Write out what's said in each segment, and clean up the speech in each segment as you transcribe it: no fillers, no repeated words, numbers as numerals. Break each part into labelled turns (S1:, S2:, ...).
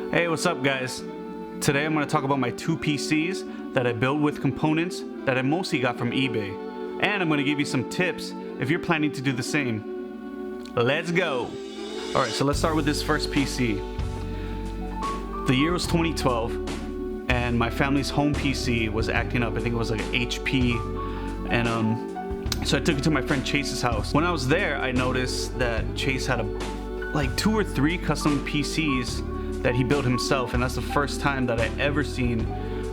S1: Hey, what's up guys? Today I'm going to talk about my two PCs that I built with components that I mostly got from eBay. And I'm going to give you some tips if you're planning to do the same. Let's go! Alright, so let's start with this first PC. The year was 2012 and my family's home PC was acting up. I think it was like an HP, and so I took it to my friend Chase's house. When I was there, I noticed that Chase had like 2 or 3 custom PCs that he built himself, and that's the first time that I ever seen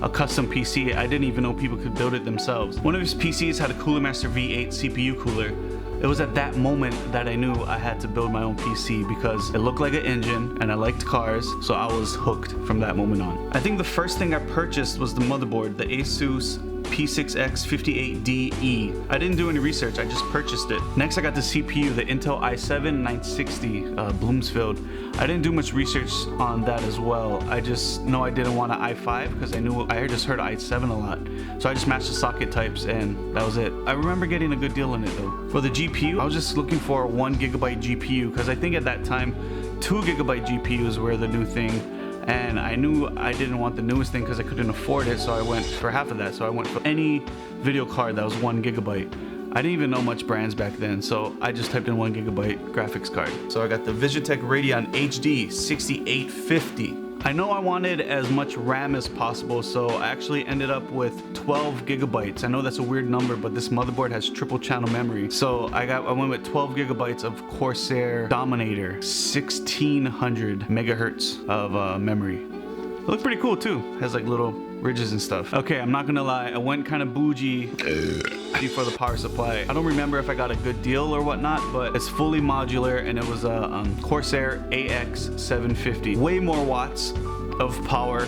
S1: a custom PC. I didn't even know people could build it themselves. One of his PCs had a Cooler Master V8 CPU cooler. It was at that moment that I knew I had to build my own PC because it looked like an engine and I liked cars, so I was hooked from that moment on. I think the first thing I purchased was the motherboard, the Asus P6X58DE. I didn't do any research, I just purchased it. Next I got the CPU, the Intel i7-960 Bloomsfield. I didn't do much research on that as well. I just know I didn't want an i5 because I just heard i7 a lot. So I just matched the socket types and that was it. I remember getting a good deal in it though. For the GPU, I was just looking for a 1GB GPU because I think at that time 2GB GPUs were the new thing. And I knew I didn't want the newest thing because I couldn't afford it, so I went for half of that. So I went for any video card that was 1GB. I didn't even know much brands back then, so I just typed in 1GB graphics card. So I got the VisionTek Radeon HD 6850. I know I wanted as much RAM as possible, so I actually ended up with 12GB. I know that's a weird number, but this motherboard has triple channel memory. So I went with 12GB of Corsair Dominator, 1600 megahertz of memory. It looked pretty cool too. Has like little ridges and stuff. Okay, I'm not gonna lie, I went kind of bougie for the power supply. I don't remember if I got a good deal or whatnot, but it's fully modular and it was a Corsair AX750. Way more watts of power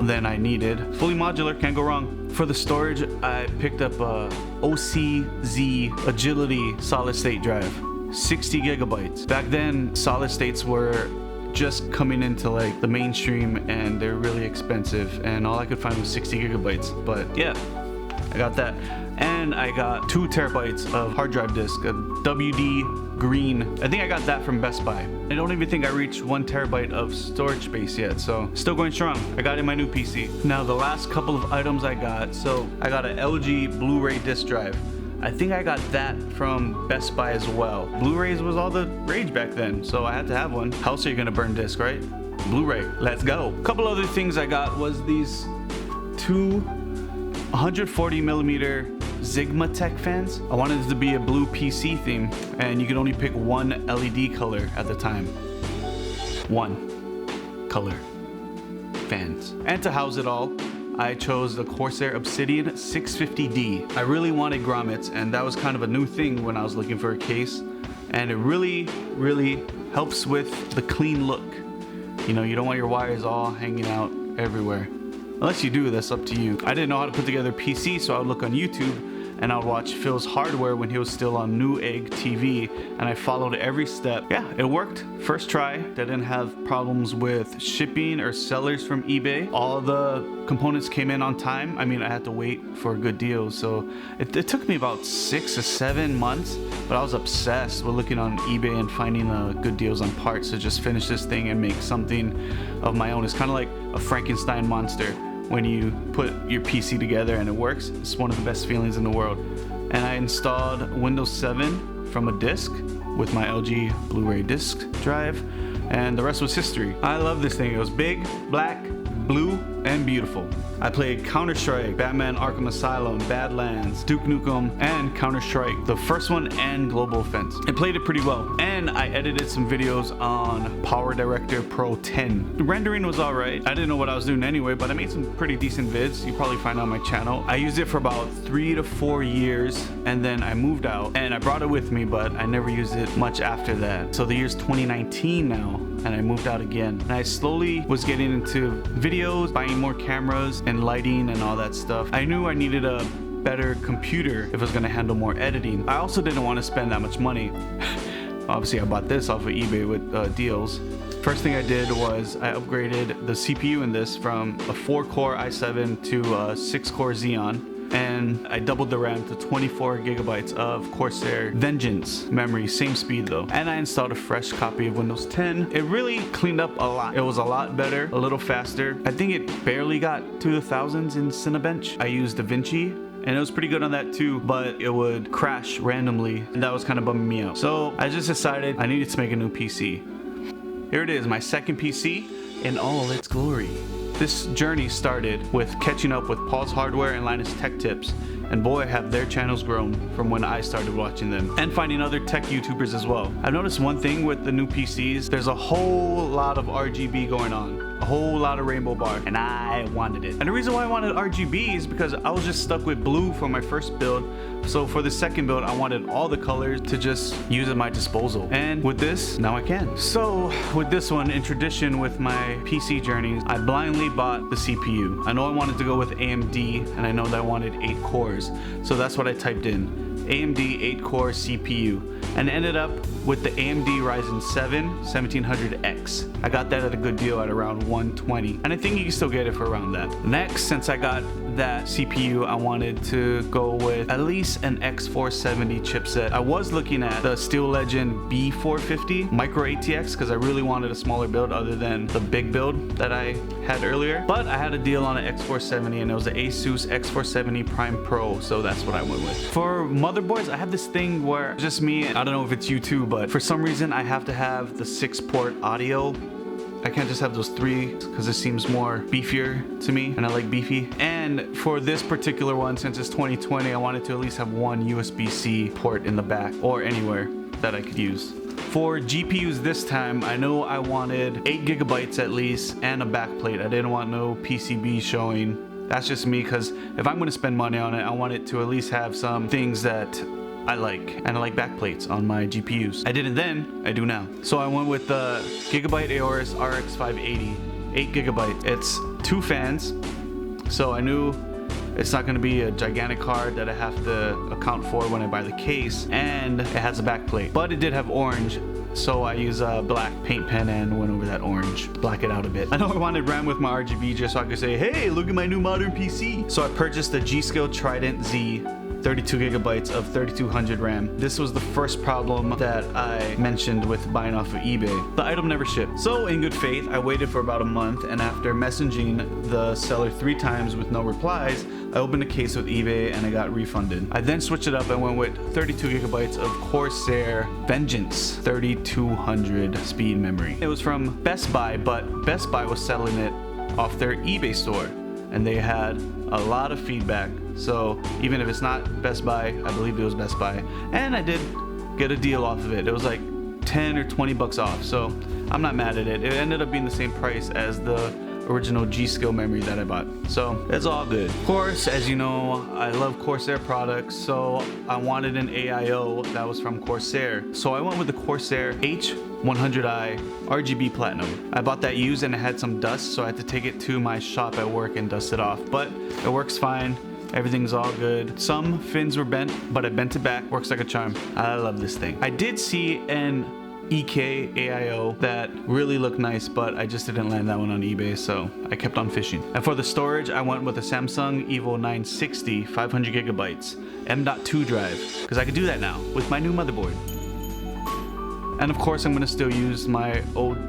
S1: than I needed. Fully modular, can't go wrong. For the storage, I picked up a OCZ Agility solid state drive, 60GB. Back then, solid states were just coming into like the mainstream and they're really expensive, and all I could find was 60GB. But yeah, I got that. And I got 2 terabytes of hard drive disk, a WD Green. I think I got that from Best Buy. I don't even think I reached 1 terabyte of storage space yet, so still going strong. I got it in my new PC. Now the last couple of items I got, so I got an LG Blu-ray disc drive. I think I got that from Best Buy as well. Blu-rays was all the rage back then, so I had to have one. How else are you gonna burn disc, right? Blu-ray, let's go. A couple other things I got was these 2 140mm Sigma-Tech fans. I wanted it to be a blue PC theme, and you could only pick one LED color at the time. One color fans. And to house it all, I chose the Corsair Obsidian 650D. I really wanted grommets, and that was kind of a new thing when I was looking for a case, and it really helps with the clean look. You know, you don't want your wires all hanging out everywhere. Unless you do, that's up to you. I didn't know how to put together a PC, so I would look on YouTube and I would watch Phil's Hardware when he was still on Newegg TV, and I followed every step. Yeah, it worked. First try. I didn't have problems with shipping or sellers from eBay. All the components came in on time. I mean, I had to wait for a good deal, so it took me about 6 or 7 months, but I was obsessed with looking on eBay and finding good deals on parts to just finish this thing and make something of my own. It's kind of like a Frankenstein monster. When you put your PC together and it works, it's one of the best feelings in the world. And I installed Windows 7 from a disk with my LG Blu-ray disc drive, and the rest was history. I love this thing. It was big, black, blue, and beautiful. I played Counter-Strike, Batman Arkham Asylum, Badlands, Duke Nukem, and Counter-Strike, the first one and Global Offense. I played it pretty well, and I edited some videos on PowerDirector Pro 10. The rendering was alright. I didn't know what I was doing anyway, but I made some pretty decent vids. You probably find on my channel. I used it for about 3 to 4 years, and then I moved out, and I brought it with me, but I never used it much after that. So the year's 2019 now, and I moved out again. And I slowly was getting into videos, buying more cameras and lighting and all that stuff. I knew I needed a better computer if I was gonna handle more editing. I also didn't want to spend that much money. Obviously I bought this off of eBay with deals. First thing I did was I upgraded the CPU in this from a 4-core i7 to a 6-core Xeon. and I doubled the RAM to 24 gigabytes of Corsair Vengeance memory, same speed though. And I installed a fresh copy of Windows 10. It really cleaned up a lot. It was a lot better, a little faster. I think it barely got to the thousands in Cinebench. I used DaVinci, and it was pretty good on that too, but it would crash randomly, and that was kind of bumming me out. So I just decided I needed to make a new PC. Here it is, my second PC in all its glory. This journey started with catching up with Paul's Hardware and Linus Tech Tips, and boy have their channels grown from when I started watching them, and finding other tech YouTubers as well. I've noticed one thing with the new PCs, there's a whole lot of RGB going on. A whole lot of rainbow bar, and I wanted it. And the reason why I wanted RGB is because I was just stuck with blue for my first build. So for the second build, I wanted all the colors to just use at my disposal. And with this, now I can. So with this one, in tradition with my PC journeys, I blindly bought the CPU. I know I wanted to go with AMD, and I know that I wanted 8 cores. So that's what I typed in. AMD 8-core CPU, and ended up with the AMD Ryzen 7 1700X. I got that at a good deal at around 120, and I think you can still get it for around that. Next, since I got that CPU, I wanted to go with at least an X470 chipset. I was looking at the Steel Legend B450 Micro ATX because I really wanted a smaller build other than the big build that I had earlier, but I had a deal on an X470, and it was an Asus X470 Prime Pro, so that's what I went with. For motherboards, I have this thing where just me, I don't know if it's you too, but for some reason I have to have the 6-port audio. I can't just have those 3 because it seems more beefier to me, and I like beefy. And for this particular one, since it's 2020, I wanted to at least have one USB-C port in the back or anywhere that I could use. For GPUs this time, I know I wanted 8 gigabytes at least and a backplate. I didn't want no PCB showing. That's just me, because if I'm going to spend money on it, I want it to at least have some things that I like, and I like backplates on my GPUs. I didn't then, I do now. So I went with the Gigabyte Aorus RX 580, 8 gigabyte. It's 2 fans, so I knew it's not going to be a gigantic card that I have to account for when I buy the case, and it has a backplate. But it did have orange, so I use a black paint pen and went over that orange, black it out a bit. I know I wanted RAM with my RGB just so I could say, hey, look at my new modern PC. So I purchased the G.Skill Trident Z, 32 gigabytes of 3200 RAM. This was the first problem that I mentioned with buying off of eBay. The item never shipped. So in good faith, I waited for about a month, and after messaging the seller 3 times with no replies, I opened a case with eBay and I got refunded. I then switched it up and went with 32 gigabytes of Corsair Vengeance 3200 speed memory. It was from Best Buy, but Best Buy was selling it off their eBay store, and they had a lot of feedback. So even if it's not Best Buy, I believe it was Best Buy, and I did get a deal off of it. It was like 10 or 20 bucks off, so I'm not mad at it. It ended up being the same price as the original G.Skill memory that I bought, so it's all good. Of course, as you know, I love Corsair products, so I wanted an AIO that was from Corsair. So I went with the Corsair H100i RGB Platinum. I bought that used and it had some dust, so I had to take it to my shop at work and dust it off, but it works fine. Everything's all good. Some fins were bent, but I bent it back. Works like a charm. I love this thing. I did see an EK AIO that really looked nice, but I just didn't land that one on eBay, so I kept on fishing. And for the storage, I went with a Samsung Evo 960 500 gigabytes M.2 drive, because I could do that now with my new motherboard. And of course, I'm going to still use my old 2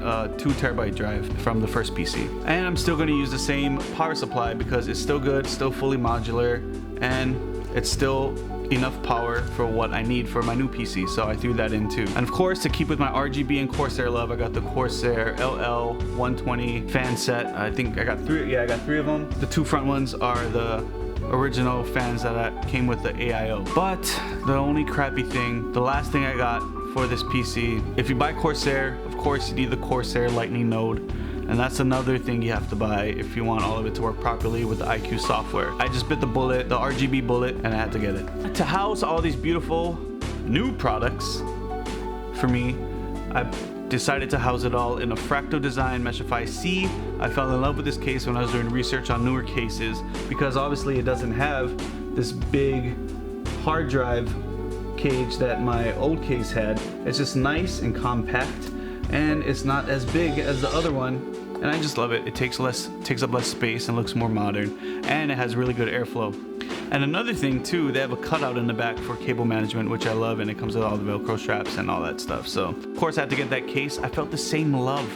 S1: terabyte drive from the first PC. And I'm still going to use the same power supply because it's still good, still fully modular, and it's still enough power for what I need for my new PC, so I threw that in too. And of course, to keep with my RGB and Corsair love, I got the Corsair LL120 fan set. I think I got 3, I got 3 of them. The 2 front ones are the original fans that came with the AIO. But the only crappy thing, the last thing I got for this PC, if you buy Corsair, of course you need the Corsair Lightning node, and that's another thing you have to buy if you want all of it to work properly with the iCUE software. I just bit the bullet, the RGB bullet, and I had to get it. To house all these beautiful new products for me, I decided to house it all in a Fractal Design Meshify C. I fell in love with this case when I was doing research on newer cases, because obviously it doesn't have this big hard drive cage that my old case had. It's just nice and compact, and it's not as big as the other one, and I just love it. It takes up less space and looks more modern, and it has really good airflow. And another thing too, they have a cutout in the back for cable management, which I love, and it comes with all the Velcro straps and all that stuff. So of course I had to get that case. I felt the same love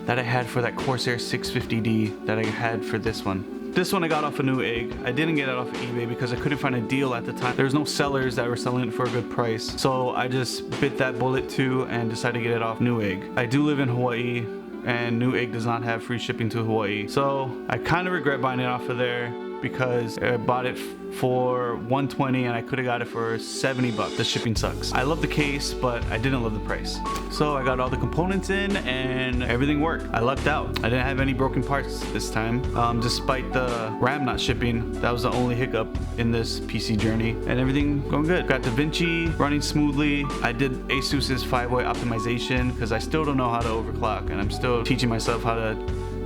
S1: that I had for that Corsair 650D that I had for this one. This one I got off a Newegg. I didn't get it off of eBay because I couldn't find a deal at the time. There was no sellers that were selling it for a good price. So I just bit that bullet too and decided to get it off Newegg. I do live in Hawaii, and Newegg does not have free shipping to Hawaii. So I kind of regret buying it off of there because I bought it for $120 and I could have got it for $70. The shipping sucks. I love the case, but I didn't love the price. So I got all the components in and everything worked. I lucked out. I didn't have any broken parts this time. Despite the RAM not shipping, that was the only hiccup in this PC journey, and everything going good. Got DaVinci running smoothly. I did Asus's 5-way optimization because I still don't know how to overclock, and I'm still teaching myself how to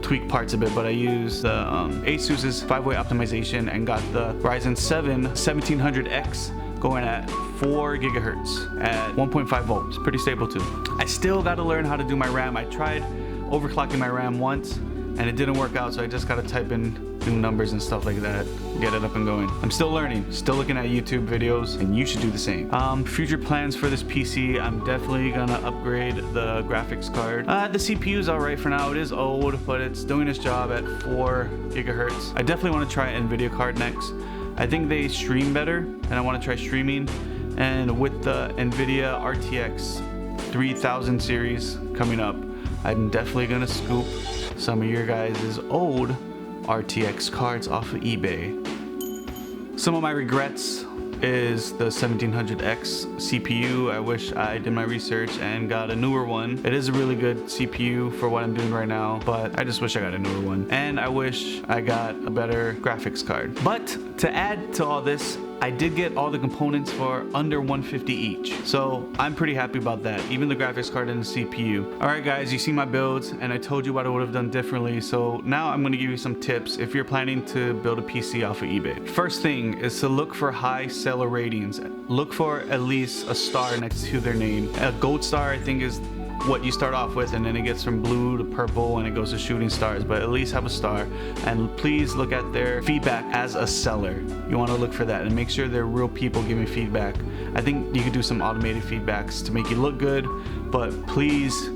S1: tweak parts a bit, but I used the Asus's 5-way optimization and got the Ryzen 7 1700X going at 4 gigahertz at 1.5 volts. Pretty stable too. I still got to learn how to do my RAM. I tried overclocking my RAM once and it didn't work out, so I just got to type in new numbers and stuff like that, get it up and going. I'm still learning, still looking at YouTube videos, and you should do the same. Future plans for this PC, I'm definitely gonna upgrade the graphics card. The CPU is alright for now. It is old, but it's doing its job at 4 gigahertz. I definitely want to try NVIDIA card next. I think they stream better, and I want to try streaming. And with the NVIDIA RTX 3000 series coming up, I'm definitely gonna scoop some of your guys' old RTX cards off of eBay. Some of my regrets is the 1700X CPU. I wish I did my research and got a newer one. It is a really good CPU for what I'm doing right now, but I just wish I got a newer one. And I wish I got a better graphics card. But to add to all this, I did get all the components for under $150 each. So I'm pretty happy about that, even the graphics card and the CPU. All right guys, you see my builds and I told you what I would have done differently. So now I'm gonna give you some tips if you're planning to build a PC off of eBay. First thing is to look for high seller ratings. Look for at least a star next to their name. A gold star I think is what you start off with, and then it gets from blue to purple and it goes to shooting stars, but at least have a star. And please look at their feedback as a seller. You want to look for that and make sure they're real people giving feedback. I think you could do some automated feedbacks to make you look good, but please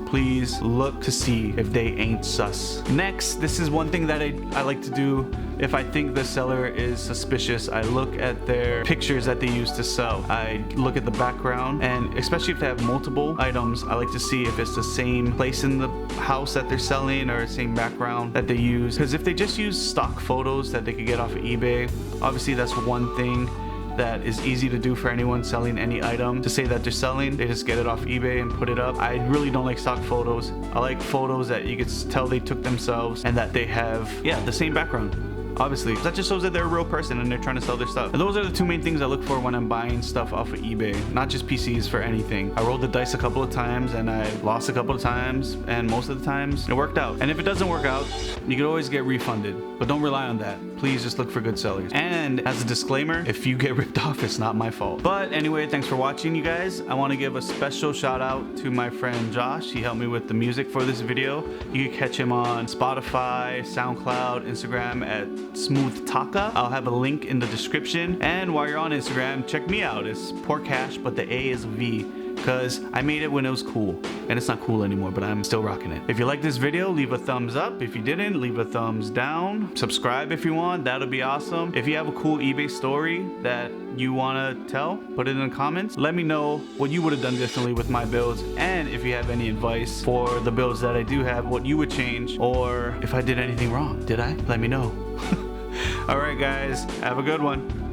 S1: look to see if they ain't sus. Next, this is one thing that I like to do. If I think the seller is suspicious, I look at their pictures that they use to sell. I look at the background, and especially if they have multiple items, I like to see if it's the same place in the house that they're selling or the same background that they use. Because if they just use stock photos that they could get off of eBay, obviously that's one thing that is easy to do for anyone selling any item. To say that they're selling, they just get it off eBay and put it up. I really don't like stock photos. I like photos that you could tell they took themselves and that they have, yeah, the same background. Obviously, that just shows that they're a real person and they're trying to sell their stuff. And those are the two main things I look for when I'm buying stuff off of eBay, not just PCs, for anything. I rolled the dice a couple of times and I lost a couple of times, and most of the times it worked out. And if it doesn't work out, you can always get refunded, but don't rely on that. Please just look for good sellers. And as a disclaimer, if you get ripped off, it's not my fault. But anyway, thanks for watching, you guys. I want to give a special shout out to my friend Josh. He helped me with the music for this video. You can catch him on Spotify, SoundCloud, Instagram at Smooth Taka. I'll have a link in the description. And while you're on Instagram, check me out. It's Porkash, but the A is a V, because I made it when it was cool, and it's not cool anymore, but I'm still rocking it. If you like this video, leave a thumbs up. If you didn't, leave a thumbs down. Subscribe if you want, that'll be awesome. If you have a cool eBay story that you want to tell, put it in the comments. Let me know what you would have done differently with my builds, and if you have any advice for the builds that I do have, what you would change, or if I did anything wrong. Did I? Let me know. All right guys, have a good one.